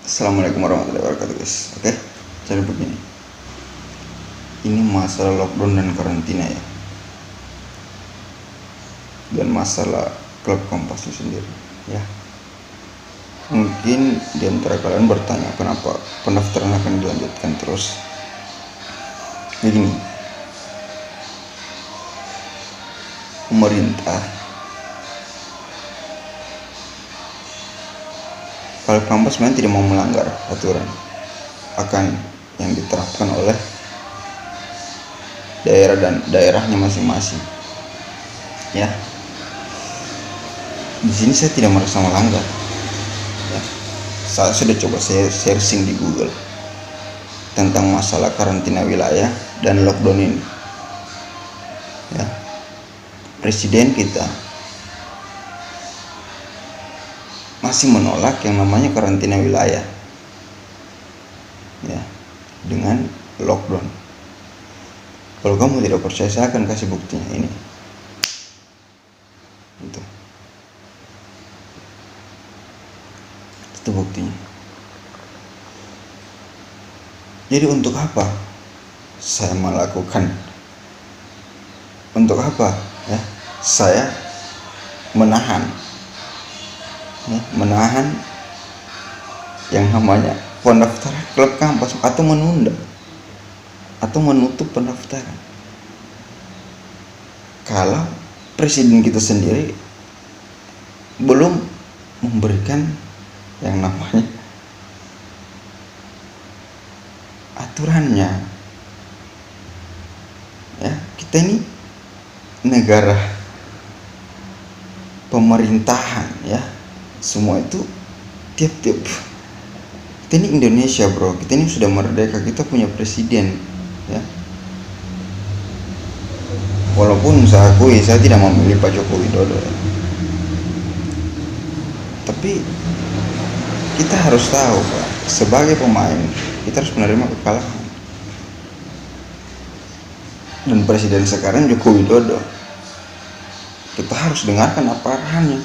Assalamualaikum warahmatullahi wabarakatuh guys. Oke, jadi begini, ini masalah lockdown dan karantina ya, dan masalah klub Kompas itu sendiri ya. Mungkin diantara kalian bertanya kenapa pendaftaran akan dilanjutkan terus. Begini, pemerintah kalau Kompas sebenarnya tidak mau melanggar aturan akan yang diterapkan oleh daerah dan daerahnya masing-masing ya. Di sini saya tidak merasa melanggar ya. Saya sudah coba searching di Google tentang masalah karantina wilayah dan lockdown ini ya. Presiden kita masih menolak yang namanya karantina wilayah ya, dengan lockdown. Kalau kamu tidak percaya, saya akan kasih buktinya ini. Itu buktinya. Jadi untuk apa saya melakukan? Untuk apa ya? Saya menahan yang namanya pendaftaran klub Kompas atau menunda atau menutup pendaftaran kalau presiden kita sendiri belum memberikan yang namanya aturannya ya. Kita ini negara pemerintahan ya, semua itu tiap-tiap. Kita ini Indonesia bro, kita ini sudah merdeka, kita punya presiden ya. Walaupun saya akui saya tidak memilih Pak Joko Widodo ya. Tapi kita harus tahu Pak, sebagai pemain kita harus menerima kekalahan. Dan presiden sekarang Joko Widodo, kita harus dengarkan apa arahannya.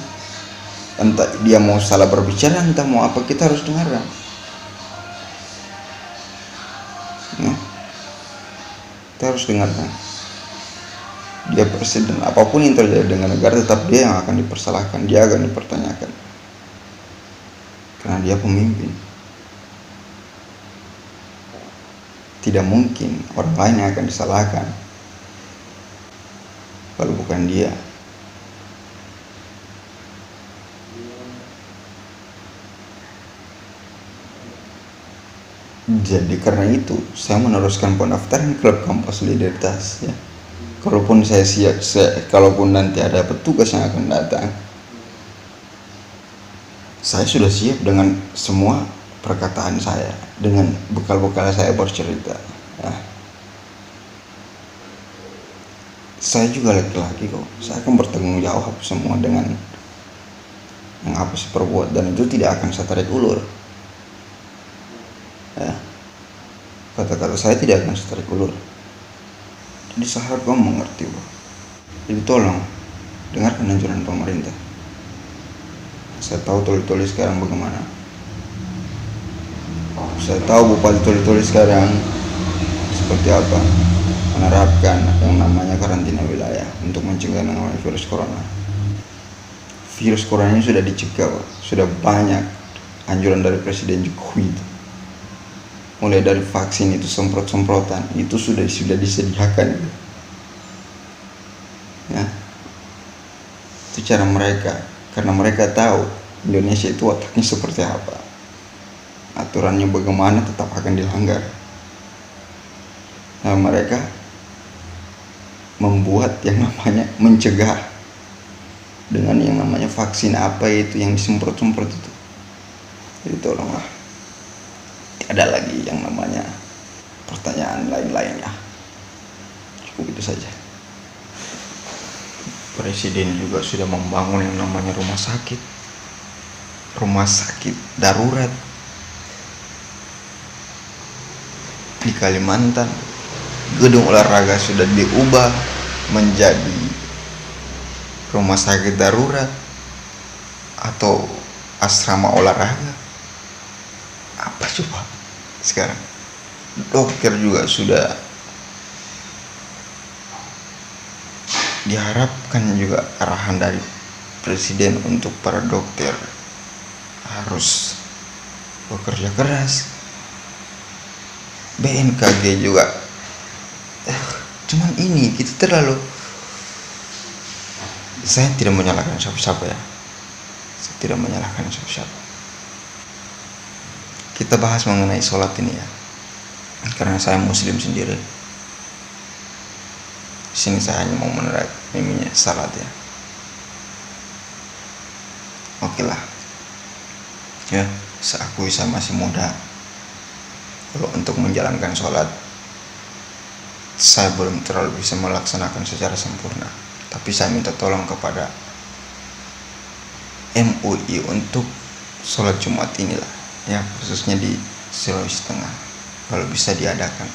Entah dia mau salah berbicara, entah mau apa, kita harus dengarkan ya. Kita harus dengarkan. Dia presiden, apapun yang terjadi dengan negara tetap dia yang akan dipersalahkan, dia akan dipertanyakan karena dia pemimpin. Tidak mungkin orang lain yang akan disalahkan kalau bukan dia. Jadi karena itu saya meneruskan pendaftaran klub Kompas Solidaritas ya. Kalaupun kalaupun nanti ada petugas yang akan datang, saya sudah siap dengan semua perkataan saya, dengan bekal-bekal saya bercerita ya. Saya juga laki-laki kok, saya akan bertanggung jawab semua dengan yang apa saya perbuat, dan itu tidak akan saya tarik ulur ya. Kata-kata saya tidak akan saya tarik ulur. Jadi saya harap kamu mengerti bro. Jadi tolong dengarkan anjuran pemerintah. Saya tahu Toli-Toli sekarang bagaimana. Saya tahu Bupati Toli-Toli sekarang seperti apa menerapkan yang namanya karantina wilayah untuk mencegah namanya virus corona. Virus corona ini sudah dicegah, sudah banyak anjuran dari Presiden Jokowi itu. Mulai dari vaksin itu, semprot-semprotan itu sudah disediakan ya. Itu cara mereka, karena mereka tahu Indonesia itu otaknya seperti apa, aturannya bagaimana tetap akan dilanggar. Nah mereka membuat yang namanya mencegah dengan yang namanya vaksin apa itu yang disemprot-semprot itu. Jadi tolonglah, ada lagi yang namanya pertanyaan lain-lainnya. Cukup itu saja. Presiden juga sudah membangun yang namanya rumah sakit darurat di Kalimantan. Gedung olahraga sudah diubah menjadi rumah sakit darurat atau asrama olahraga. Apa coba sekarang? Dokter juga sudah diharapkan juga arahan dari presiden untuk para dokter harus bekerja keras. BNKG juga cuman ini kita terlalu, saya tidak menyalahkan siapa-siapa ya, saya tidak menyalahkan siapa-siapa. Kita bahas mengenai sholat ini ya, karena saya muslim sendiri. Di sini saya hanya mau menerapkan salat ya. Oke lah ya, saya akui saya masih muda. Kalau untuk menjalankan sholat saya belum terlalu bisa melaksanakan secara sempurna, tapi saya minta tolong kepada MUI untuk sholat Jumat inilah ya, khususnya di Sulawesi Tengah, kalau bisa diadakan.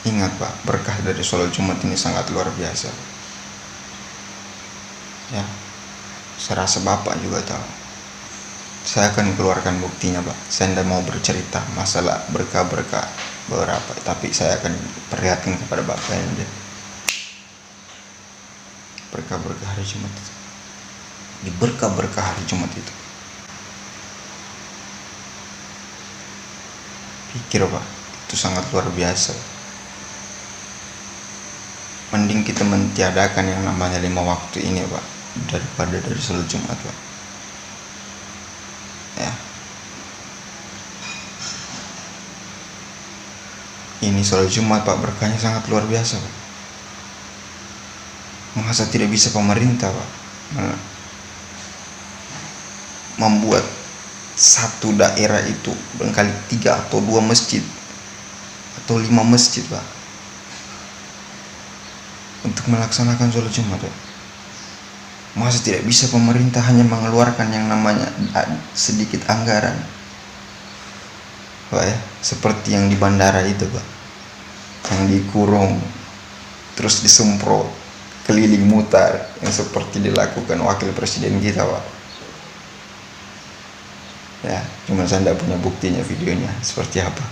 Ingat Pak, berkah dari sholat Jumat ini sangat luar biasa ya. Saya rasa Bapak juga tahu. Saya akan keluarkan buktinya Pak. Saya tidak mau bercerita masalah berkah-berkah beberapa, tapi saya akan perlihatkan kepada Bapak yang berkah-berkah hari Jumat itu. Di berkah-berkah hari Jumat itu, pikir Pak, itu sangat luar biasa. Mending kita mentiadakan yang namanya 5 waktu ini Pak, daripada dari sholat Jumat Pak ya. Ini sholat Jumat Pak, berkahnya sangat luar biasa Pak. Masa tidak bisa pemerintah Pak membuat satu daerah itu barangkali 3 atau 2 masjid atau 5 masjid Pak untuk melaksanakan sholat Jumat Pak. Masa tidak bisa pemerintah hanya mengeluarkan yang namanya sedikit anggaran Pak ya, seperti yang di bandara itu Pak, yang dikurung terus disemprot keliling mutar, yang seperti dilakukan wakil presiden kita Pak ya. Cuman saya tidak punya buktinya, videonya seperti apa,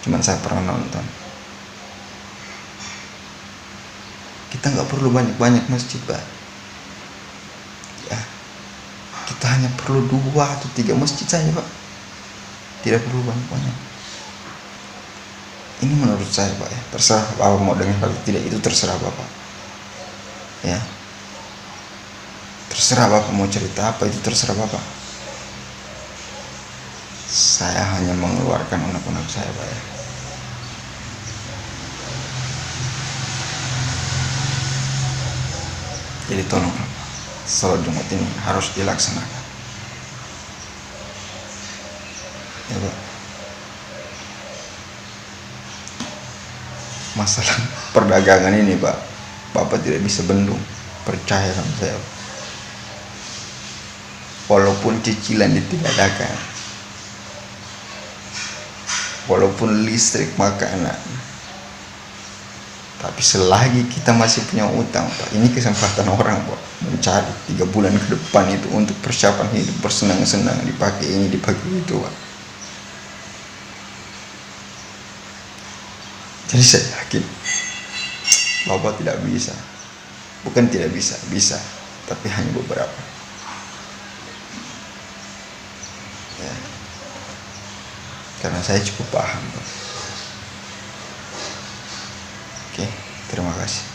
cuman saya pernah nonton. Kita nggak perlu banyak-banyak masjid Pak ya, kita hanya perlu 2 atau 3 masjid saja Pak, tidak perlu banyak-banyak. Ini menurut saya Pak ya, terserah Bapak mau dengar atau tidak, itu terserah Bapak ya, terserah Bapak mau cerita apa, itu terserah Bapak. Saya hanya mengeluarkan unek-unek saya Pak ya. Jadi tolong sholat Jumat ini harus dilaksanakan ya Pak. Masalah perdagangan ini Pak, Bapak tidak bisa bendung, percaya sama saya. Walaupun cicilan ditiadakan, walaupun listrik, makanan, tapi selagi kita masih punya utang Pak, ini kesempatan orang Pak mencari 3 bulan ke depan itu untuk persiapan hidup, bersenang-senang, dipakai ini dipakai itu Pak. Jadi saya yakin Bapak tidak bisa, bukan tidak bisa, bisa, tapi hanya beberapa ya. Karena saya cukup paham Pak. Oke, terima kasih.